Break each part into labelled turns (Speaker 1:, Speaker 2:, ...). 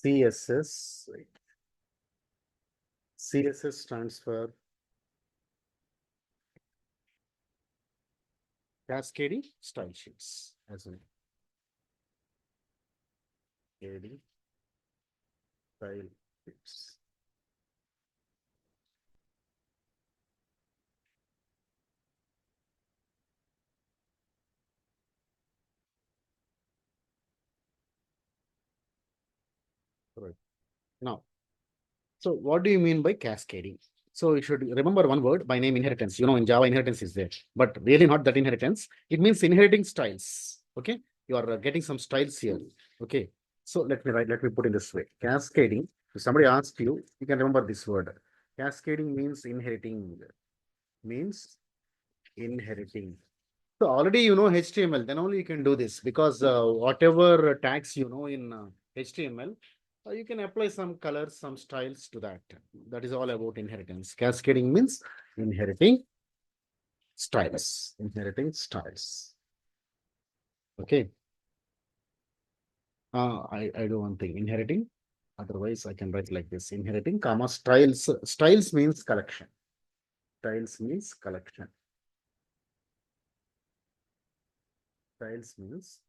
Speaker 1: CSS. CSS stands for Cascading Style Sheets, as in cascading style sheets. Right. Now, so what do you mean by cascading? So you should remember one word by name inheritance. In Java inheritance is there, but really not that inheritance. It means inheriting styles. Okay, you are getting some styles here. Okay, so let me put in this way. Cascading. If somebody asks you, you can remember this word. Cascading means inheriting. Means inheriting. So already you know HTML, then only you can do this because whatever tags you know in HTML, you can apply some colors, some styles to that. That is all about inheritance. Cascading means inheriting styles. Inheriting styles. Okay. I do one thing. Inheriting. Otherwise, I can write like this. Inheriting, comma, styles. Styles means collection. Styles means collection. Styles means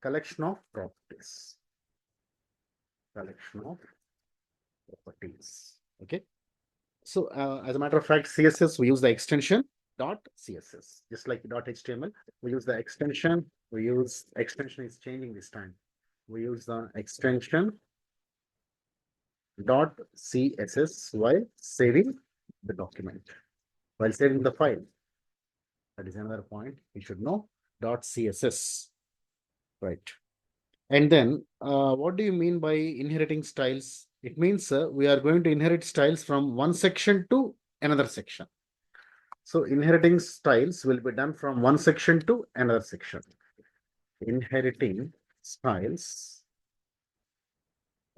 Speaker 1: collection of properties. Collection of properties. Okay. So as a matter of fact, CSS, we use the extension .css, just like .html. We use the extension. We use extension is changing this time. We use the extension .css while saving the document, while saving the file. That is another point you should know. .css, right? And then, what do you mean by inheriting styles? It means we are going to inherit styles from one section to another section. So inheriting styles will be done from one section to another section. Inheriting styles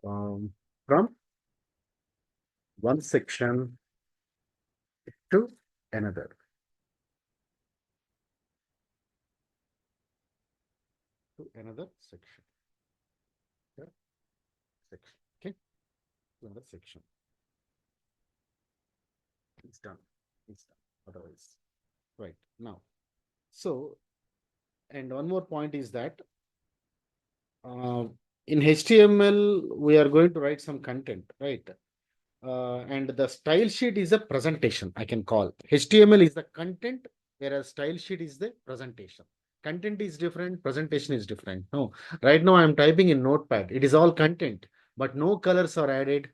Speaker 1: from one section to another. To another section. Okay. Another section. It's done. It's done. Otherwise, right now. So, and one more point is that in HTML, we are going to write some content, right? And the style sheet is a presentation, I can call. HTML is the content, whereas style sheet is the presentation. Content is different, presentation is different. No, right now I'm typing in Notepad. It is all content, but no colors are added,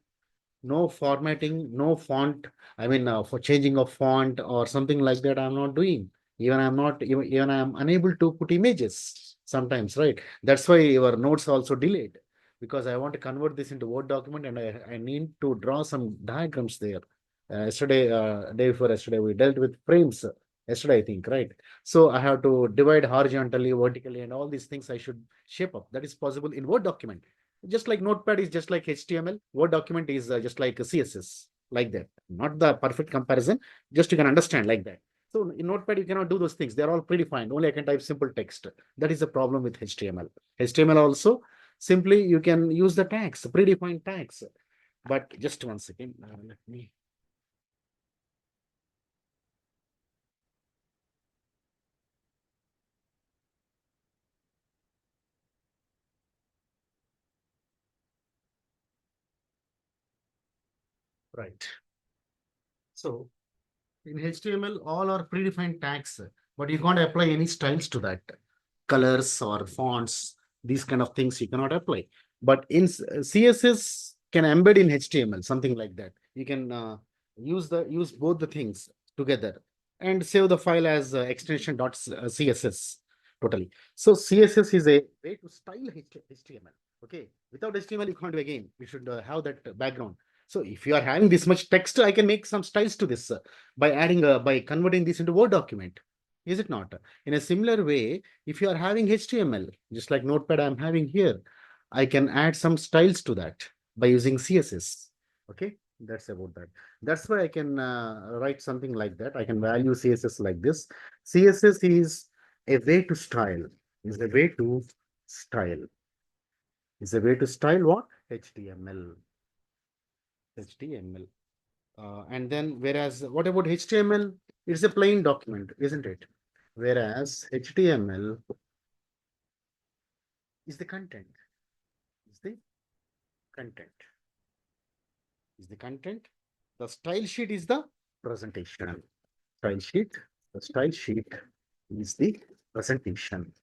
Speaker 1: no formatting, no font. I mean, for changing of font or something like that, I'm not doing. Even I'm not, even I'm unable to put images sometimes, right? That's why your notes also delayed, because I want to convert this into Word document and I need to draw some diagrams there. Day before yesterday, we dealt with frames. Yesterday, I think, right? So I have to divide horizontally, vertically, and all these things I should shape up. That is possible in Word document. Just like Notepad is just like HTML, Word document is just like a CSS, like that. Not the perfect comparison, just you can understand like that. So in Notepad, you cannot do those things. They're all predefined. Only I can type simple text. That is the problem with HTML. HTML also, simply you can use the tags, predefined tags. But just one second. Let me. Right. So in HTML, all are predefined tags, but you can't apply any styles to that. Colors or fonts, these kind of things you cannot apply. But in CSS can embed in HTML, something like that. You can use both the things together and save the file as extension.css totally. So CSS is a way to style HTML. Okay, without HTML you can't do again. You should have that background. So if you are having this much text, I can make some styles to this by adding by converting this into Word document. Is it not? In a similar way, if you are having HTML, just like Notepad I'm having here, I can add some styles to that by using CSS. Okay, that's about that. That's why I can write something like that. I can value CSS like this. CSS is a way to style. Is a way to style. Is a way to style what? HTML. And then whereas what about HTML? It's a plain document, isn't it? Whereas HTML is the content. Is the content. Is the content. The style sheet is the presentation. Style sheet. The style sheet is the presentation.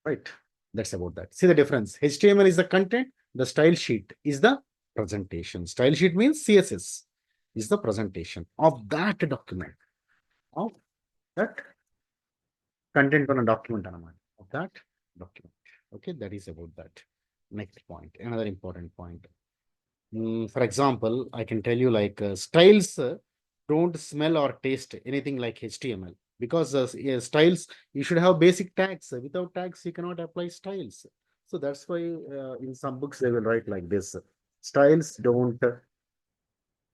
Speaker 1: Right. That's about that. See the difference. HTML is the content. The style sheet is the presentation. Style sheet means CSS is the presentation of that document. Of that content on a document of that document. Okay, that is about that. Next point, another important point. For example, I can tell you like styles don't smell or taste anything like HTML because styles, you should have basic tags. Without tags, you cannot apply styles. So that's why in some books they will write like this. Styles don't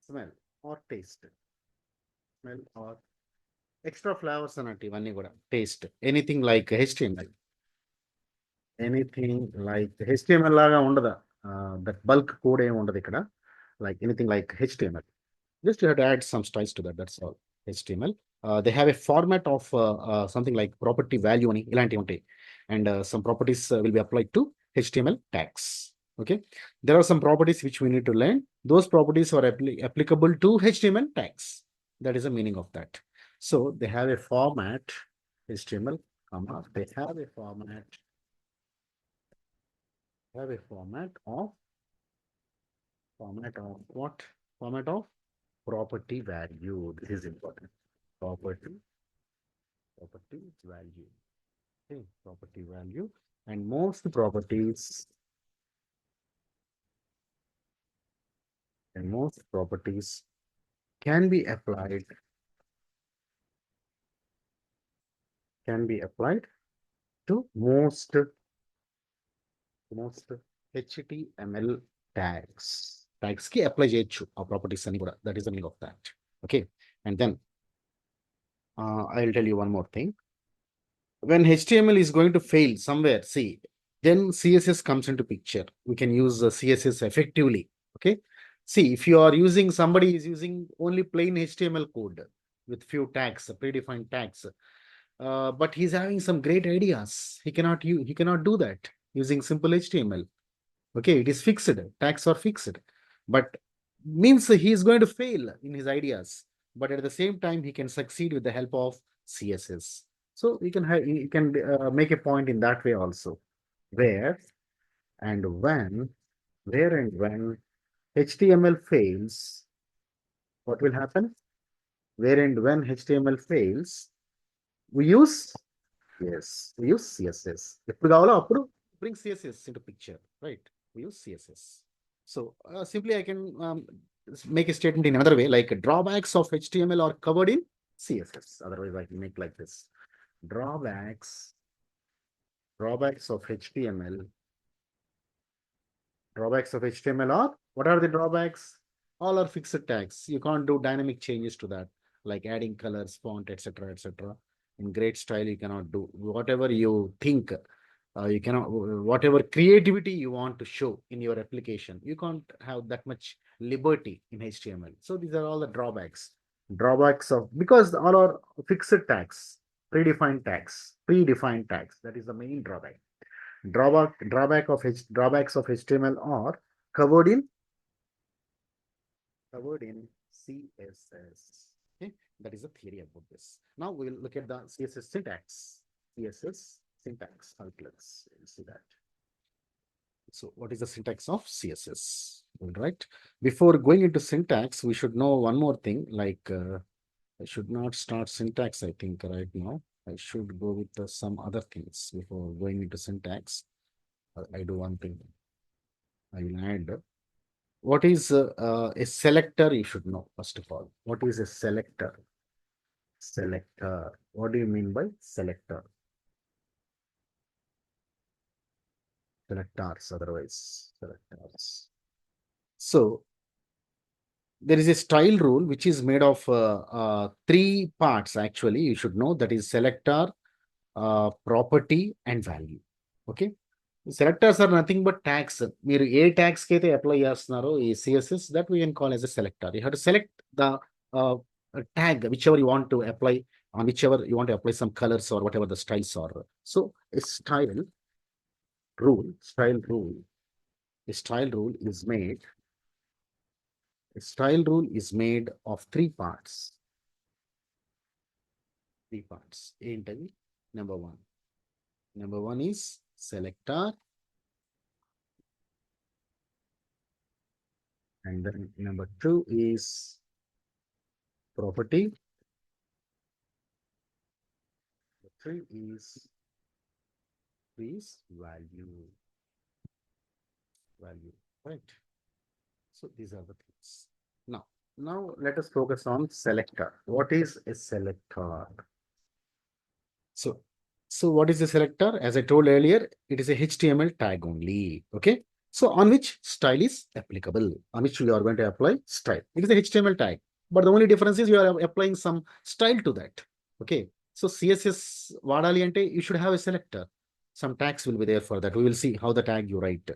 Speaker 1: smell or taste. Smell or extra flavors అన్నట్టు ఇవన్నీ కూడా taste anything like HTML. Anything like HTML లాగా ఉండదా that bulk code ఏమి ఉండదు ఇక్కడ like anything like HTML. Just you have to add some styles to that. That's all. HTML. They have a format of something like property value అని ఇలాంటివి ఉంటాయి. And some properties will be applied to HTML tags. Okay. There are some properties which we need to learn. Those properties are applicable to HTML tags. That is the meaning of that. So they have a format, HTML, they have a format of what? Format of property value. This is important. Property value. Okay, property value. And most properties can be applied to most HTML tags. Tags ki apply cheyochu a properties ani kuda. That is the meaning of that. Okay. And then I'll tell you one more thing. When HTML is going to fail somewhere, see, then CSS comes into picture. We can use CSS effectively. Okay. See, if somebody is using only plain HTML code with few tags, predefined tags, but he's having some great ideas. He cannot do that using simple HTML. Okay, it is fixed. Tags are fixed, but means he is going to fail in his ideas. But at the same time, he can succeed with the help of CSS. So you can make a point in that way also. Where and when HTML fails, what will happen? Where and when HTML fails, we use CSS. ఎప్పుడు కావాలో అప్పుడు bring CSS into picture, right? We use CSS. So simply I can make a statement in another way, like drawbacks of HTML are covered in CSS. Otherwise, I can make like this. Drawbacks of HTML. Drawbacks of HTML are, what are the drawbacks? All are fixed tags. You can't do dynamic changes to that, like adding colors, font, etc., etc. In great style, you cannot do whatever you think. You cannot, whatever creativity you want to show in your application, you can't have that much liberty in HTML. So these are all the drawbacks. Because all are fixed tags, predefined tags. That is the main drawback. Drawbacks of HTML are covered in CSS. Okay, that is the theory about this. Now we will look at the CSS syntax. Outlets. See that. So what is the syntax of CSS? All right. Before going into syntax, we should know one more thing. Like I should not start syntax, I think, right now. I should go with some other things before going into syntax. I do one thing. I will add. What is a selector? You should know, first of all. What is a selector? What do you mean by selector? Selectors. So there is a style rule which is made of 3 parts. Actually, you should know, that is selector, property, and value. Okay. Selectors are nothing but tags. మీరు ఏ tags కి అయితే apply చేస్తున్నారో ఈ CSS, that we can call as a selector. You have to select the uh, tag whichever you want to apply, on whichever you want to apply some colors or whatever the styles are. So a style rule, a style rule is made. A style rule is made of three parts. Three parts. ఏంటవి? Number one. Number one is selector. And then number two is property. Three is value. Right? So these are the things. Now let us focus on selector. What is a selector? So what is a selector? As I told earlier, it is a HTML tag only. Okay. So on which style is applicable, on which you are going to apply style. It is a HTML tag, but the only difference is you are applying some style to that. Okay. So CSS vadali ante you should have a selector. Some tags will be there for that. We will see how the tag you write.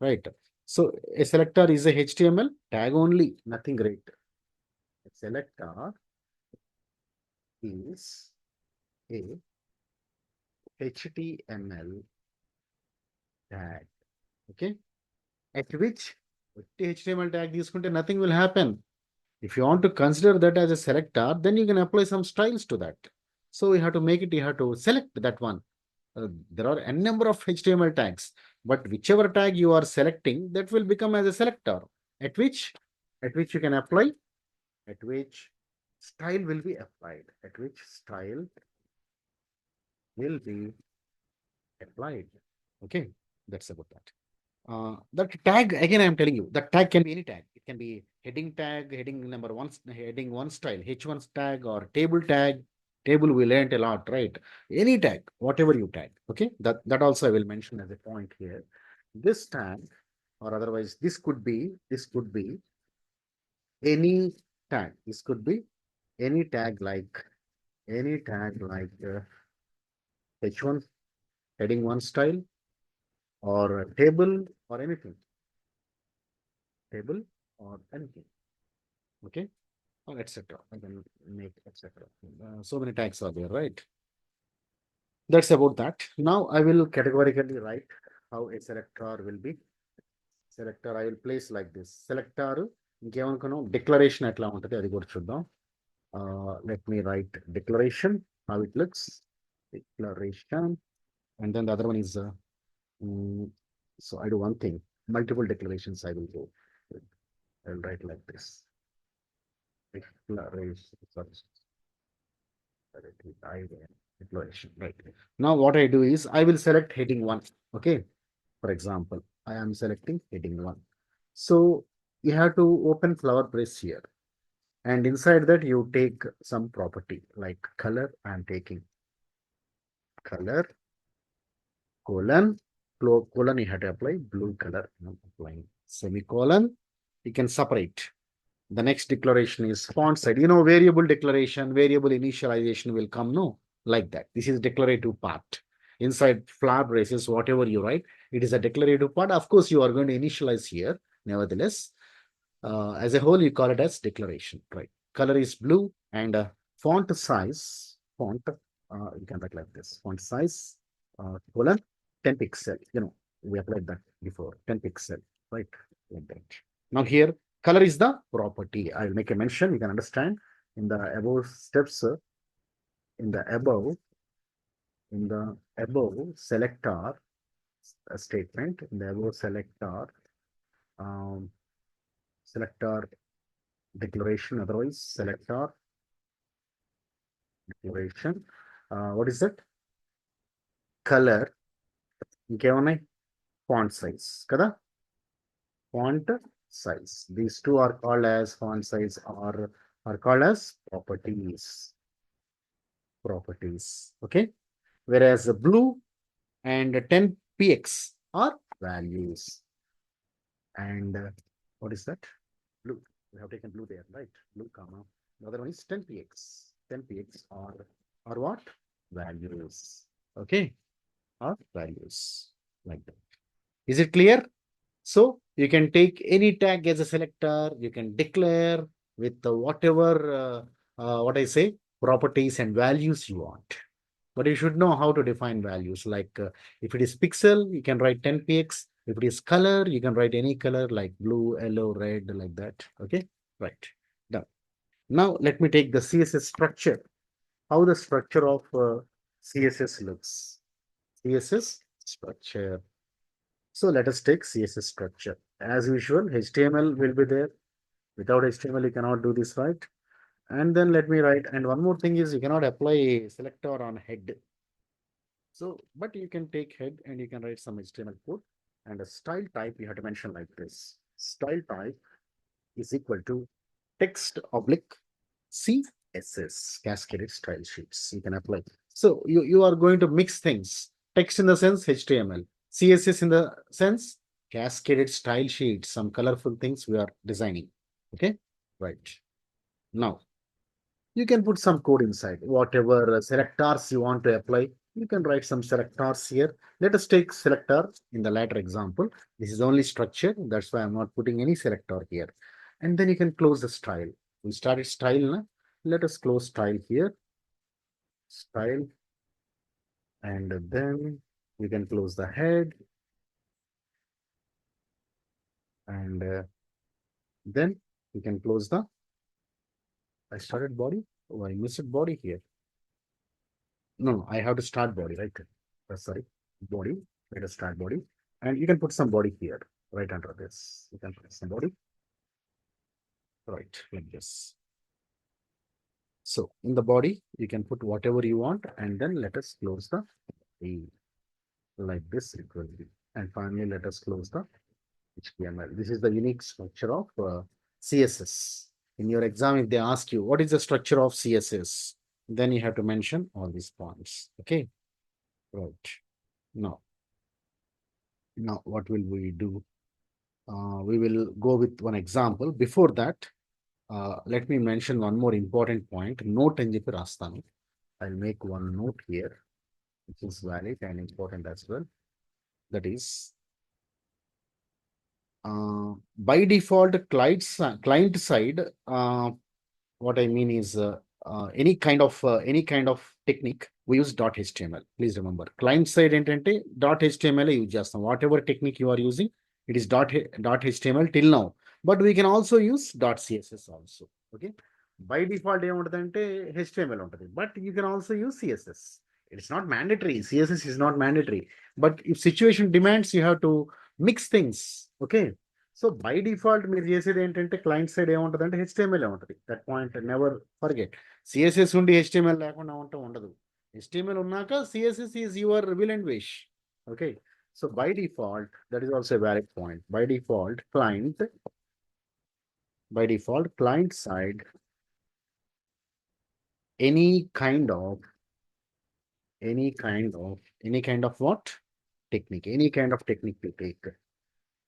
Speaker 1: Right. So a selector is a HTML tag only, nothing great. A selector is a HTML tag. Okay. At which HTML tag తీసుకుంటే nothing will happen. If you want to consider that as a selector, then you can apply some styles to that. So you have to make it, you have to select that one. There are n number of HTML tags, but whichever tag you are selecting, that will become as a selector, at which you can apply, at which style will be applied, at which style will be applied. Okay, that's about that. That tag, again, I'm telling you, that tag can be any tag. It can be heading tag, heading number one, heading one style, H1 tag, or table tag. Table we learned a lot, right? Any tag, whatever you tag. Okay, that also I will mention as a point here. This tag, or otherwise, this could be any tag. This could be any tag like H1 heading one style, or a table, or anything. Table or anything. Okay, or etc. I can make etc. So many tags are there, right? That's about that. Now I will categorically write how a selector will be. Selector I will place like this. Selector ఇంకేమనుకున్నాం declaration ఎట్లా ఉంటుంది అది కూడా చూద్దాం. Let me write declaration, how it looks. Declaration, and then the other one is so I do one thing, multiple declarations I will go. I will write like this. Declaration, declaration, right? Now what I do is I will select heading 1. Okay, for example, I am selecting heading 1. So you have to open flower brace here, and inside that you take some property like color. I am taking color, colon, colon, you have to apply blue color. I'm applying semicolon. You can separate. The next declaration is font size. Variable declaration, variable initialization will come, no? Like that. This is declarative part. Inside flower braces, whatever you write, it is a declarative part. Of course, you are going to initialize here. Nevertheless, as a whole, you call it as declaration, right? Color is blue, and font size, you can write like this. Font size, colon, 10 pixel. We applied that before, 10 pixel, right? Like that. Now here, color is the property. I'll make a mention, you can understand. In the above steps, in the above selector statement, in the above selector, selector declaration, otherwise selector declaration. What is that? Color. ఇంకేమున్నాయి? Font size kada? Font size. These two are called as font size, or are called as properties. Okay, whereas the blue and 10px are values. And what is that? Blue. We have taken blue there, right? Blue comma. The other one is 10px. 10px are what? Values. Okay, are values, like that. Is it clear? So you can take any tag as a selector. You can declare with whatever, what I say, properties and values you want. But you should know how to define values. Like if it is pixel, you can write 10px. If it is color, you can write any color like blue, yellow, red, like that. Okay, right. Done. Now let me take the CSS structure. How the structure of CSS looks. CSS structure. So let us take CSS structure. As usual, HTML will be there. Without HTML, you cannot do this, right? And then let me write. And one more thing is you cannot apply a selector on head. So, but you can take head and you can write some HTML code. And a style type you have to mention like this. Style type is equal to text oblique CSS, cascaded style sheets. You can apply. So you are going to mix things. Text in the sense HTML, CSS in the sense cascaded style sheets, some colorful things we are designing. Okay, right. Now you can put some code inside. Whatever selectors you want to apply, you can write some selectors here. Let us take selector in the latter example. This is only structure. That's why I'm not putting any selector here. And then you can close the style. We started style now. Let us close style here. Style. And then you can close the head. And then you can close the, I started body. Oh, I missed body here. No, I have to start body, right? Sorry, body. Let us start body. And you can put some body here, right under this. You can put some body, right, like this. So in the body, you can put whatever you want, and then let us close the A like this. It will be. And finally, let us close the HTML. This is the unique structure of CSS. In your exam, if they ask you, what is the structure of CSS? Then you have to mention all these points. Okay, right. Now what will we do? We will go with one example. Before that, let me mention one more important point. Note అని చెప్పి రాస్తాను. I'll make one note here, which is valid and important as well. That is, by default, client side, what I mean is any kind of technique we use .html. Please remember, client side ఏంటంటే .html use చేస్తాం. Whatever technique you are using, it is .html till now. But we can also use .css also. Okay. By default ఏముంటుందంటే HTML ఉంటుంది. But you can also use CSS. It's not mandatory. CSS is not mandatory. But if situation demands, you have to mix things. Okay. So by default మీరు చేసేది ఏంటంటే client side ఏముంటుందంటే HTML ఉంటుంది. That point never forget. CSS ఉండి HTML లేకుండా ఉండదు. HTML ఉన్నాక CSS is your will and wish. Okay. So by default that is also valid point. By default client side any kind of what technique, any kind of technique you take.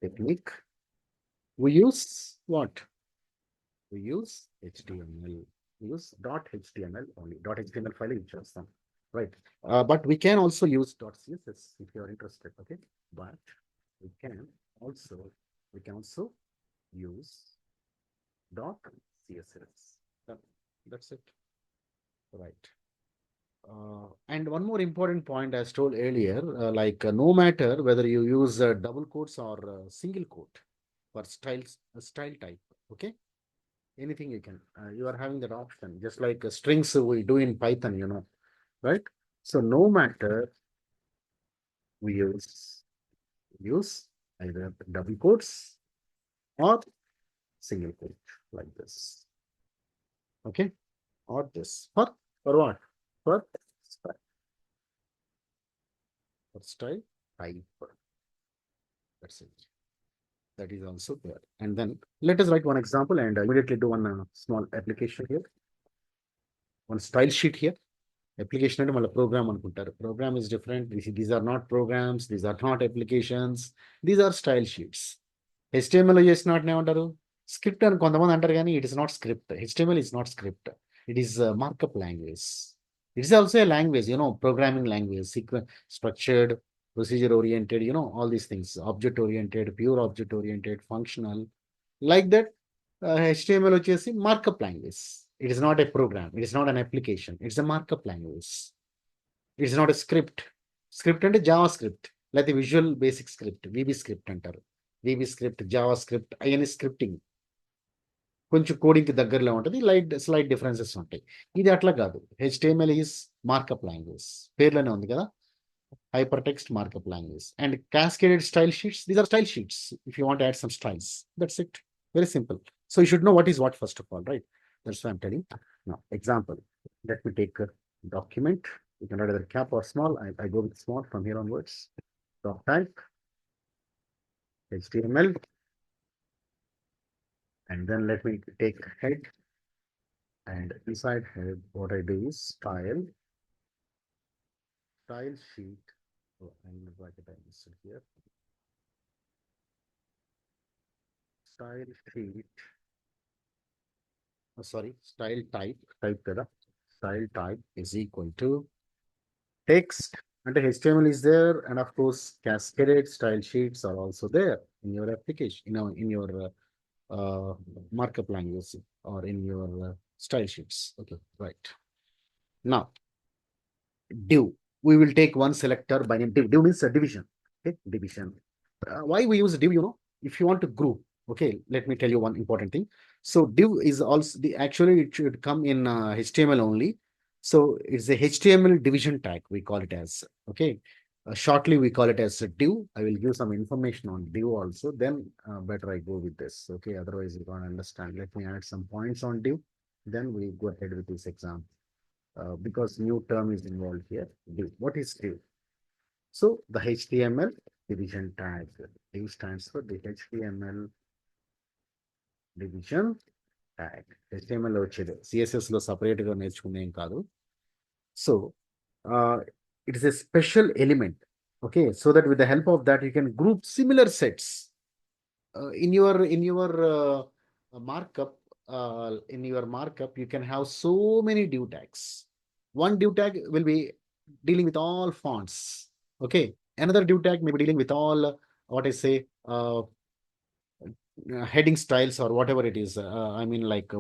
Speaker 1: Technique we use what? We use HTML. We use .html only. .html file use చేస్తాం, right? But we can also use .css if you are interested. Okay, but we can also use .css. That's it, right? And one more important point, as told earlier, no matter whether you use double quotes or single quote for style type. Okay, anything you can. You are having that option, just like strings we do in Python, right? So no matter we use either double quotes or single quote like this. Okay, or this for what? For style type. That's it. That is also there. And then let us write one example and immediately do one small application here. One style sheet here. Application అంటే మళ్ళీ programme అనుకుంటారు. Program is different. These are not programs. These are not applications. These are style sheets. HTML చేసిన వాటిని ఏమంటారు? Script అని కొంతమంది అంటారు, కానీ it is not script. HTML is not script. It is a markup language. It is also a language, programming language, structured procedure oriented, all these things, object oriented, pure object oriented, functional, like that. HTML వచ్చేసి markup language. It is not a program. It is not an application. It's a markup language. It's not a script. Script అంటే JavaScript, లేకపోతే Visual Basic script, VB script అంటారు. VB script, JavaScript అవన్నీ scripting కొంచెం కోడింగ్కి దగ్గరలో ఉంటుంది. Slight differences ఉంటాయి. ఇది అట్లా కాదు. హెచ్టిఎంఎల్ ఈజ్ మార్కప్ లాంగ్వేజ్, పేర్లోనే ఉంది కదా, hypertext markup language. And cascaded style sheets, these are style sheets if you want to add some styles. That's it. Very simple. So you should know what is what first of all, right? That's why I'm telling. Now example, let me take a document. You can write either cap or small. I go with small from here onwards. Doc type HTML, and then let me take head, and inside head what I do is style sheet. Oh, I'm going to write it here. Style sheet. Oh, sorry, style type is equal to text, and HTML is there, and of course cascaded style sheets are also there in your application, in your markup language or in your style sheets. Okay, right. Now div, we will take one selector by name div. Div means a division. Okay, division. Why we use div, if you want to group. Okay, let me tell you one important thing. So div is also actually it should come in HTML only. So it's a HTML division tag, we call it as. Okay, shortly we call it as a div. I will give some information on div also, then better I go with this. Okay, otherwise you can't understand. Let me add some points on div, then we go ahead with this example. Because new term is involved here. Div. What is div? So the HTML division tag. Div stands for the HTML division tag. HTML లో వచ్చేది, CSS లో separate గా నేర్చుకునేం కాదు. So it is a special element. Okay, so that with the help of that you can group similar sets in your markup. In your markup you can have so many div tags. One div tag will be dealing with all fonts. Okay, another div tag may be dealing with all what I say heading styles or whatever it is. I mean like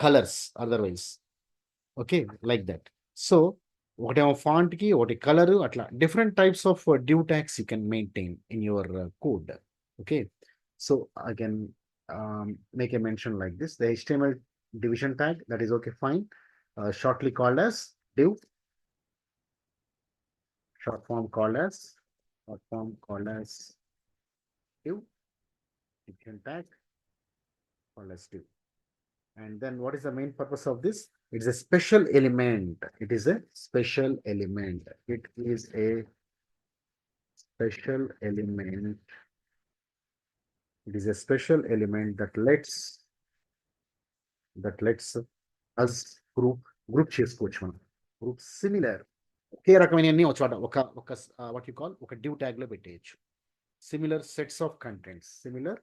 Speaker 1: colors otherwise. Okay, like that. So whatever font key, what color, atla different types of div tags you can maintain in your code. Okay, so I can make a mention like this. The HTML division tag, that is okay, fine. Shortly called as div, short form called as div, division tag called as div. And then what is the main purpose of this? It's a special element. It is a special element. It is a special element. It is a special element that us group చేసుకోవచ్చు మనం. Group similar. ఒకే రకమైన ఒక చోట ఒక what you call ఒక div tag లో పెట్టేయచ్చు. Similar sets of contents. Similar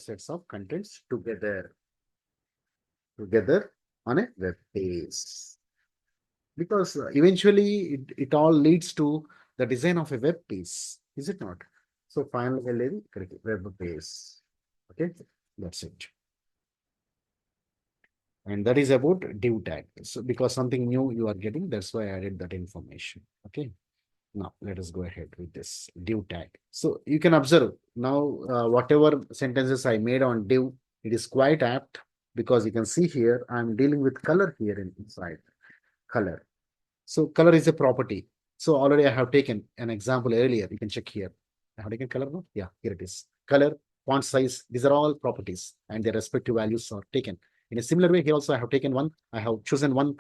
Speaker 1: sets of contents together on a web page. Because eventually it all leads to the design of a web page, is it not? So finally web page. Okay, that's it. And that is about div tag. So because something new you are getting, that's why I added that information. Okay, now let us go ahead with this div tag. So you can observe now whatever sentences I made on div, it is quite apt, because you can see here I'm dealing with color here inside. Color. So color is a property. So already I have taken an example earlier. You can check here. I have taken color now. Yeah, here it is. Color, font size, these are all properties and their respective values are taken. In a similar way, here also I have taken one. I have chosen one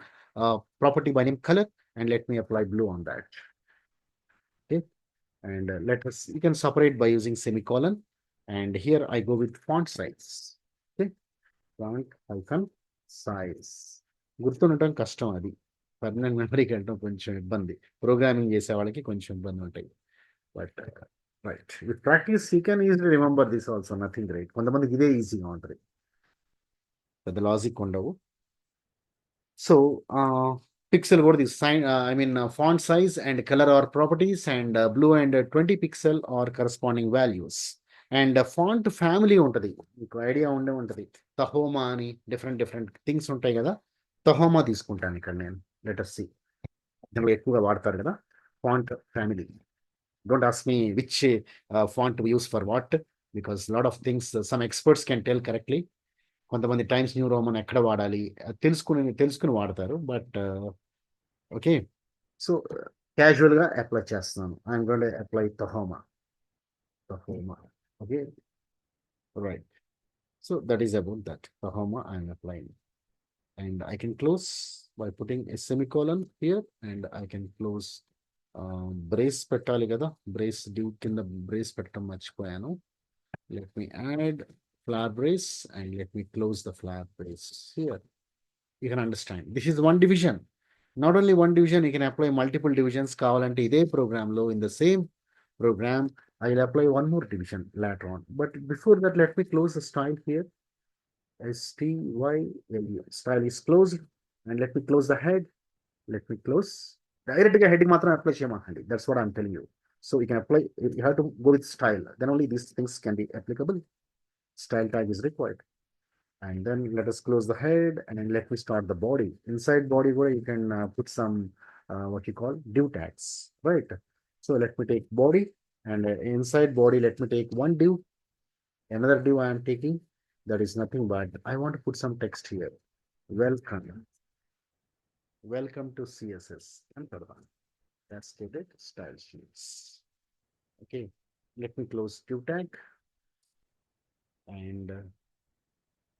Speaker 1: property by name color, and let me apply blue on that. Okay. And you can separate by using semicolon. And here I go with font size. Okay. Font icon size. గుర్తుండటం కష్టం అది. Permanent మెమరీకి వెళ్ళడం కొంచెం ఇబ్బంది, programming చేసే వాళ్ళకి కొంచెం ఇబ్బంది ఉంటాయి. But right, with practice you can easily remember this also, nothing right. కొంతమందికి ఇదే ఈజీగా ఉంటుంది, పెద్ద లాజిక్ ఉండవు. So pixel what is sign font size and color or properties, and blue and 20 pixel or corresponding values, and font family ఉంటది, మీకు idea ఉంటది. తహోమా అని డిఫరెంట్ డిఫరెంట్ థింగ్స్ ఉంటాయి కదా. తహోమా తీసుకుంటాను ఇక్కడ నేను. లెట్ us see, ఇందులో ఎక్కువగా వాడతారు కదా font family. Don't ask me which font use for what, because lot of things some experts can tell correctly. కొంతమంది టైమ్స్ న్యూ రోమన్ ఎక్కడ వాడాలి తెలుసుకుని వాడతారు. బట్ ఓకే, సో క్యాజువల్ గా అప్లై చేస్తున్నాను. I'm going to apply Tahoma. Okay, right. So that is about that Tahoma I'm applying. And I can close by putting a semicolon here, and I can close brace పెట్టాలి కదా, brace div కింద brace పెట్టడం మర్చిపోయాను. Let me add flower brace and let me close the flower brace here. You can understand this is one division. Not only one division, you can apply multiple divisions. కావాలంటే ఇదే program లో, in the same program, I will apply one more division later on. But before that, let me close the style here. Style is closed, and let me close the head. Let me close. Direct heading మాత్రం apply చేయమాకండి. That's what I'm telling you. So you can apply, you have to go with style. Then only these things can be applicable. Style tag is required. And then let us close the head, and then let me start the body. Inside body where you can put some what you call div tags, right? So let me take body, and inside body let me take one div. Another div I am taking, that is nothing but I want to put some text here. Welcome to CSS and Pradhan. That's stated style sheets. Okay, let me close div tag, and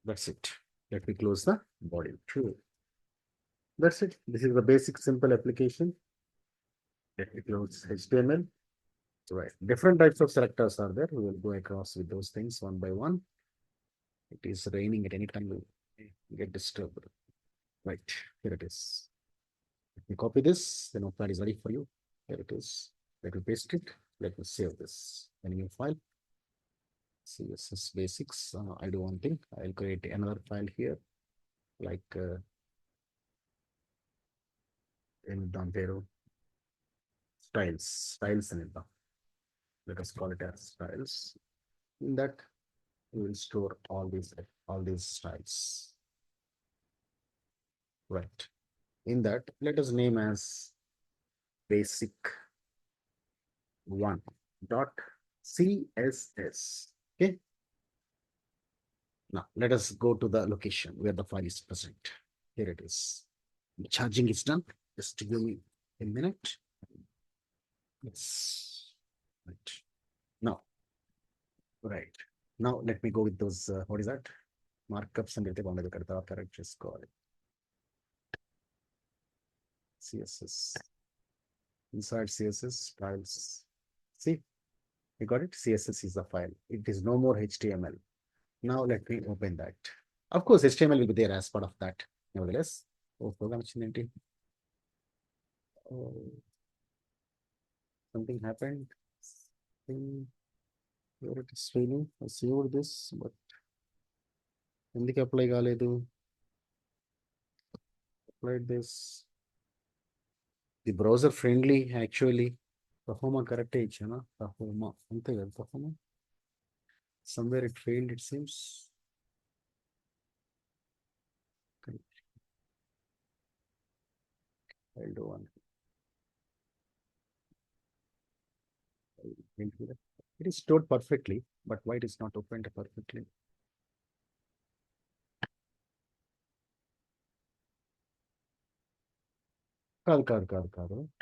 Speaker 1: that's it. Let me close the body. True. That's it. This is the basic simple application. Let me close HTML. Right. Different types of selectors are there. We will go across with those things one by one. It is raining at any time. We get disturbed. Right. Here it is. Let me copy this. The notepad is ready for you. Here it is. Let me paste it. Let me save this in a new file. CSS basics. I do one thing. I'll create another file here, like in Dantero styles in it. Let us call it as styles. In that, we will store all these styles. Right. In that, let us name as basic one dot CSS. Okay. Now let us go to the location where the file is present. Here it is. The charging is done. Just give me a minute. Yes. Right. Right. Now let me go with those, what is that? Markups and correct. Just call it CSS. Inside CSS styles. See, you got it. CSS is the file. It is no more HTML. Now let me open that. Of course, HTML will be there as part of that. Nevertheless, program something happened. Here it is failing. I saved this, but ఎందుకు apply కాలేదు? Applied this. The browser friendly actually. Tahoma correct ఇచ్చానా? Tahoma అంతే కదా Tahoma. Somewhere it failed, it seems. I'll do one. It is stored perfectly, but why it is not opened perfectly? కాదు